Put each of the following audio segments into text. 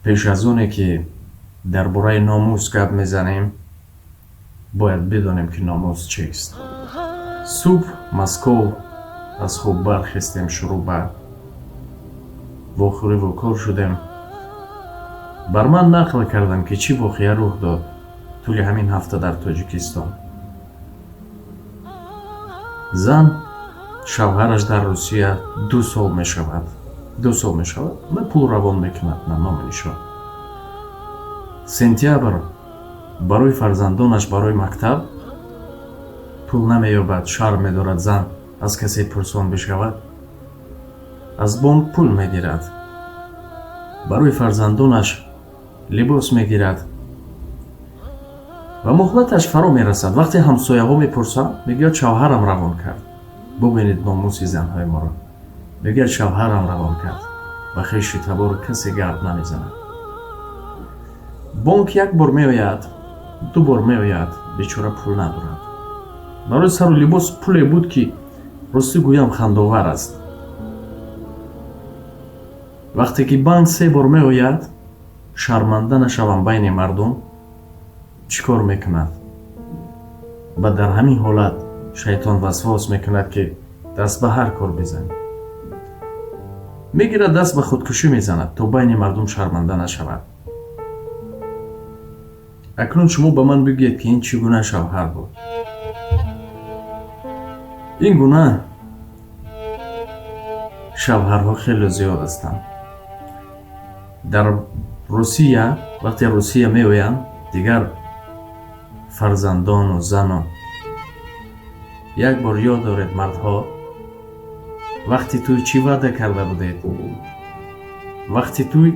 пеш аз оне ки дар бораи номус гап мезанем, бояд бидонем ки номус чист. субҳ Москов аз хуб бархестем, шурӯъ ба вохӯриву кор шудем. бар ман нақл кардам ки чӣ воқеа рух дод тӯли ҳамин ҳафта дар Тоҷикистон. зан шавҳараш дар Русия 2 сол мешавад. 2 сол мешавад, на пул равон мекунад, на номи нишон. сентябр барои фарзандонаш барои мактаб пул намеёбад, шарм медорад зан аз касе пурсон бишавад. аз бонк пул мегирад, барои фарзандонаш либос мегирад ва муҳлаташ фаро мерасад. вақте ҳамсояҳо мепурсанд, мегӯяд шавҳарам равон кард. бубинед номуси занҳои моро. мегӯяд шавҳарам равон кард ва хеши табор касе гард намезанад. бонк як бор меояд, 2 бор меояд, бечора пул надорад. барои сару либос пуле буд ки ростӣ гӯям хандовар аст. вақте ки банк 3 бор меояд, шарманда нашавам байни мардум, чӣ кор мекунад? ва дар ҳамин ҳолат шайтон васвос мекунад ки даст ба ҳар кор бизанад. мегирад даст ба худкушӣ мезанад, то байни мардум шарманда нашавад. акнун шумо ба ман бигӯед ки ин чӣ гуна шавҳар буд? ин гуна шавҳарҳо хеле зиёд ҳастанд. дар Русия, вақте Русия меоянд, дигар фарзандону зану, як бор ёд доред мардҳо, вақти тӯй чӣ ваъда карда будед? вақти тӯй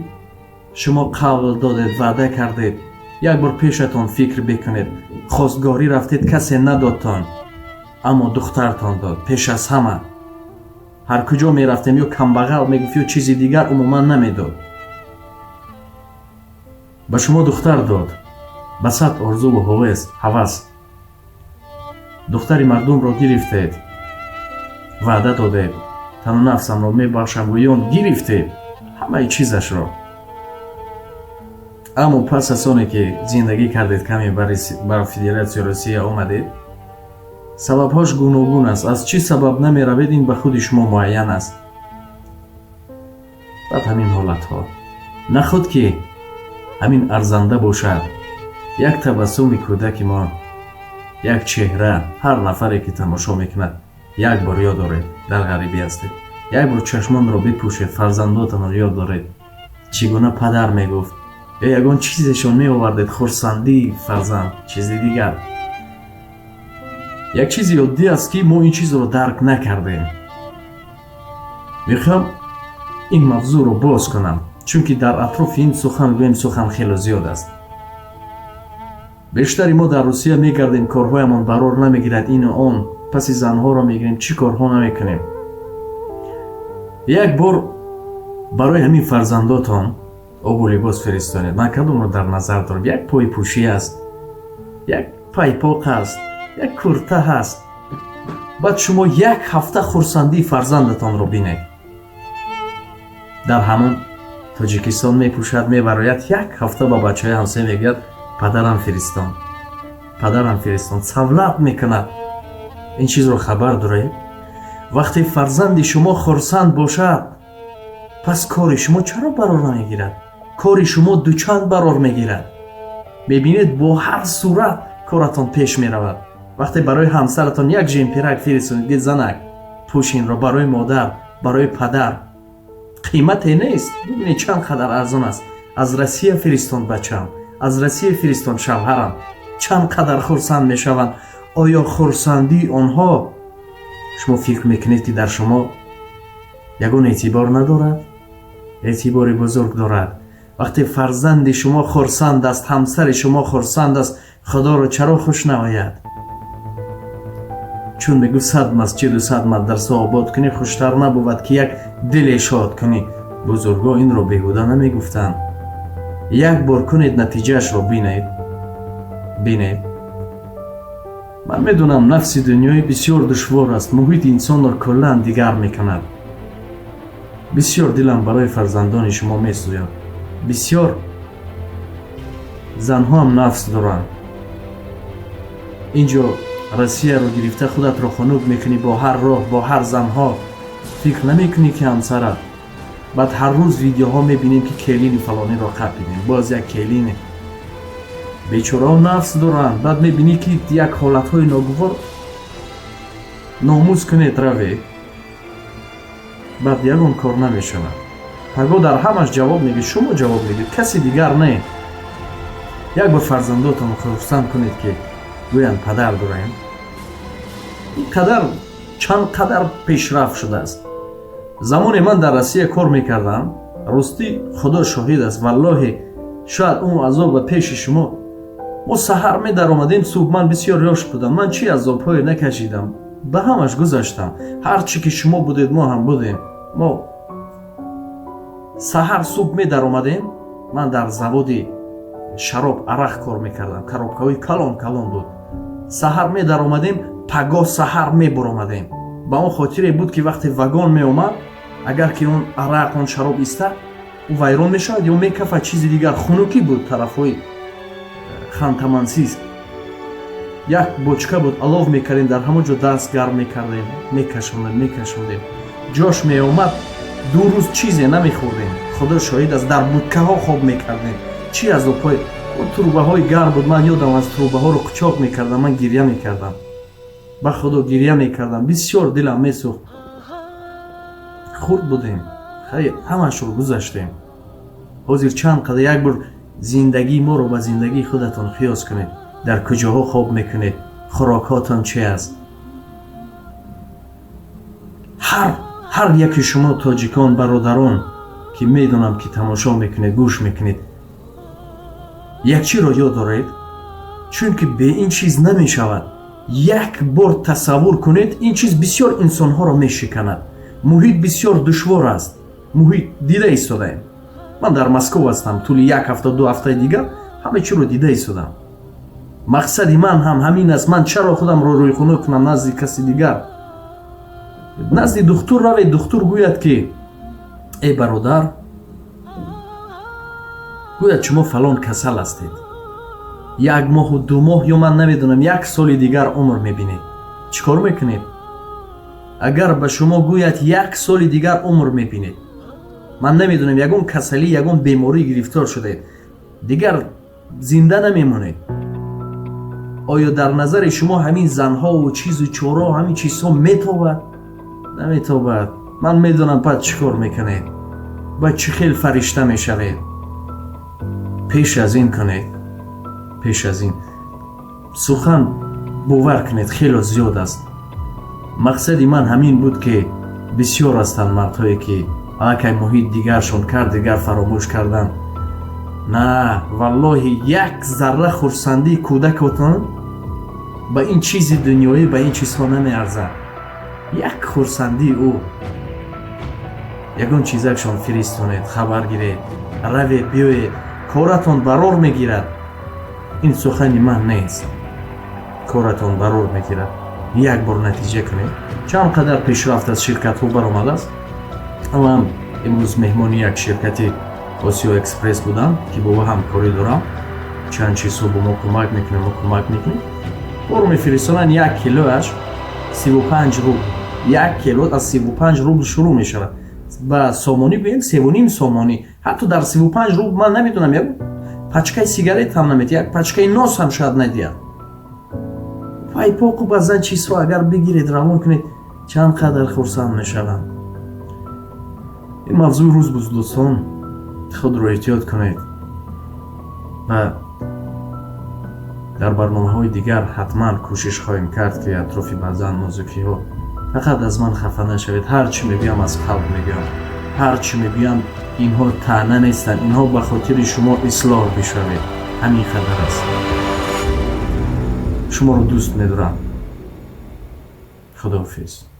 шумо қавл додед, ваъда кардед, як бор пешатон фикр бикунед, хостгорӣ рафтед, касе надодтон, аммо духтартон дод пеш аз ҳама. ҳар куҷо мерафтем, ё камбағал мегуфт, ё чизи дигар умуман намедод. ба шумо духтар дод, ба сад орзуву ҳавас. духтари мардумро гирифтед, ваъда додед, тану нафсамро мебахшам гӯён гирифтед ҳамаи чизашро. аммо пас аз оне ки зиндагӣ кардед, каме бар Федератсияи Русия омадед, сабабҳош гуногун аст. аз чӣ сабаб намеравед, ин ба худи шумо муайян аст. баъд ҳамин ҳолатҳо нахуд ки ҳамин арзанда бошад, як табассуми кӯдаки мо, як чеҳра, ҳар нафаре ки тамошо мекунад, як бор ёд доред дар ғарибӣ ҳастед, як бор чашмонро бипӯшед, фарзандотонро ёд доред, чӣ гуна падар мегуфт, ё ягон чизешон меовардед, хурсандии фарзанд, чизи дигар. як чизи оддӣ аст ки мо ин чизро дарк накардем. мехоҳам ин мавзӯъро боз кунам, чунки дар атрофи ин сухан гӯем сухан хеле зиёд аст. бештари мо дар Русия мегардем, корҳоямон барор намегирад, ину он, паси занҳоро мегирем, чӣ корҳо намекунем. як бор барои ҳамин фарзандотон обу либос фиристонед. ман кадомро дар назар дорам? як пойпӯшӣ аст, як пайпоқ аст, як курта ҳаст. баъд шумо як ҳафта хурсандии фарзандатонро бинед. дар ҳамон Тоҷикистон мепӯшад, мебарояд, як ҳафта ба бачаҳои ҳамсоя мегӯяд, падарам фиристон, падарам фиристон, савлат мекунад. ин чизро хабар доред? вақте фарзанди шумо хурсанд бошад, пас кори шумо чаро барор намегирад? кори шумо дучанд барор мегирад. мебинед бо ҳар сурат коратон пеш меравад. вақте барои ҳамсаратон як жемпирак фиристонед, гӯед занак пӯшинро барои модар, барои падар, қимате нест. бибинед чанд қадар арзон аст. аз Россия фиристон бачам, аз Россия фиристон шавҳарам, чанд қадар хурсанд мешаванд. оё хурсандии онҳо шумо фикр мекунед ки дар шумо ягон эътибор надорад? эътибори бузург дорад. вақте фарзанди шумо хурсанд аст, ҳамсари шумо хурсанд аст, худоро чаро хуш наояд? чун мегӯ 100 масҷиду 100 мадраса обод кунӣ, хуштар набувад ки як диле шод кунӣ? бузургҳо инро беҳуда намегуфтанд. як бор кунед, натиҷаашро бинед. ман медонам нафси дунёи бисёр душвор аст, муҳити инсонро куллан дигар мекунад. бисёр дилам барои фарзандони шумо месӯяд. бисёр занҳо ҳам нафс доранд. инҷо россияро гирифта худатро хунук мекунӣ бо ҳар роҳ, бо ҳар занҳо. фикр намекунӣ ки ҳамсарат. баъд ҳар рӯз видеоҳо мебинем ки келини фалониро қапидем, боз як келине. бечораҳо нафс доранд. баъд мебинӣ ки як ҳолатҳои ногувор номус кунед равед, баъд ягон кор намешавад. паго дар ҳамаш ҷавоб мегӣ, шумо ҷавоб мегӣ, каси дигар не. як бор фарзандотонро хурсанд кунед ки гӯянд падар дораем. ин қадар чанд қадар пешрафт шудааст. замоне ман дар Россия кор мекардам, ростӣ худо шоҳид аст, валлоҳи шояд он азоб ба пеши шумо. мо саҳар медаромадем, субҳ ман бисёр ёш будам, ман чӣ азобҳое накашидам, ба ҳамаш гузаштам. ҳар чӣ ки шумо будед мо ҳам будем. мо саҳар субҳ медаромадем, ман дар заводи шароб арақ кор мекардам, коробкаҳои калон калон буд. саҳар медаромадем, пагоҳ саҳар мебуромадем. ба он хотире буд ки вақте вагон меомад, агар ки он арақ он шароб иста ӯ вайрон мешавад ё мекафад чизи дигар. хунукӣ буд тарафҳои хантамансиз. як бочка буд, алов мекардем, дар ҳамон ҷо даст гарм мекардем, мекашондем. ҷош меомад, ду рӯз чизе намехӯрдем. худо шоҳид аст, дар будкаҳо хоб мекардем. чӣ азобҳои трубаҳои гарм буд. ман ёдам аз трубаҳоро қучоқ мекардам, ман гирья мекардам. ба худо гирья мекардам, бисёр дилам месӯхт. хурд будем, хайр ҳамашро гузаштем. ҳозир чанд қадар як бор зиндагии моро ба зиндагии худатон қиёс кунед. дар куҷоҳо хоб мекунед, хӯрокҳотон чӣ аст. ҳар яки шумо тоҷикон бародарон ки медонам ки тамошо мекунед, гӯш мекунед, якчиро ёд доред, чунки бе ин чиз намешавад. як бор тасаввур кунед, ин чиз бисёр инсонҳоро мешиканад. муҳит бисёр душвор аст. муҳит дида истодаем. ман дар Москва ҳастам, тӯли як ҳафта ду ҳафтаи дигар ҳама чиро дида истодам. мақсади ман ҳам ҳамин аст. ман чаро худамро рӯйхӯнӯ кунам назди каси дигар. назди духтур равед, духтур гӯяд ки эй бародар, гӯяд шумо фалон касал ҳастед. як моҳу ду моҳ ё ман намедонам як соли дигар умр мебинед. чӣ кор мекунед? агар ба шумо гӯяд як соли дигар умр мебинед, ман намедонам ягон касалӣ, ягон беморӣ гирифтор шудед, дигар зинда намемонед. оё дар назари шумо ҳамин занҳову чизу чоро ҳамин чизҳо метобад? наметобад. ман медонам пас чӣ кор мекунед, ба чӣ хел фаришта мешавед. пеш аз ин кунед, пеш аз ин сухан бовар кунед, хело зиёд аст. мақсади ман ҳамин буд ки бисёр ҳастанд мардҳое ки аллакай муҳит дигаршон кард, дигар фаромӯш кардан. на, валлоҳи як зарра хурсандии кӯдакотон ба ин чизи дунёӣ, ба ин чизҳо намеарзад. як хурсандии ӯ, ягон чизакшон фиристонед, хабар гиред, равед, биёед, коратон барор мегирад. ин сухани ман нест. коратон барор мегирад. як бор натиҷа кунед. чанд қадар пешрафт аз ширкатҳо баромадааст. алан имрӯз меҳмони як ширкати Осиё Экспресс будам ки бо ҳамкорӣ дорам. чанд чизҳо бо мо кӯмак мекунем. бор мефиристонанд 1 килоаш 35 рубл. 1 кило аз 35 рубл шурӯъ мешавад. ба сомонӣ гӯем 3.5 сомонӣ. ҳатто дар 35 рубл ман намедонам як пачкаи сигарет ҳам намед, як пачкаи нос ҳам шояд надиҳад. вай поку баъзан чизҳо агар бигиред, равон кунед, чанд қадар хурсанд мешаванд. ин мавзӯи рӯз буд дӯстон. худро эҳтиёт кунед ва дар барномаҳои дигар ҳатман кӯшиш хоҳем кард ки атрофи баъзан нозукиҳо фақат аз ман хафа нашавед. ҳар чӣ мегӯям аз қалб мегӯям. ҳар чӣ мегӯям инҳо таъна нестанд. инҳо ба хотири шумо ислоҳ бишавед. ҳамин қадар аст. шуморо дӯст медорам. худоҳофиз.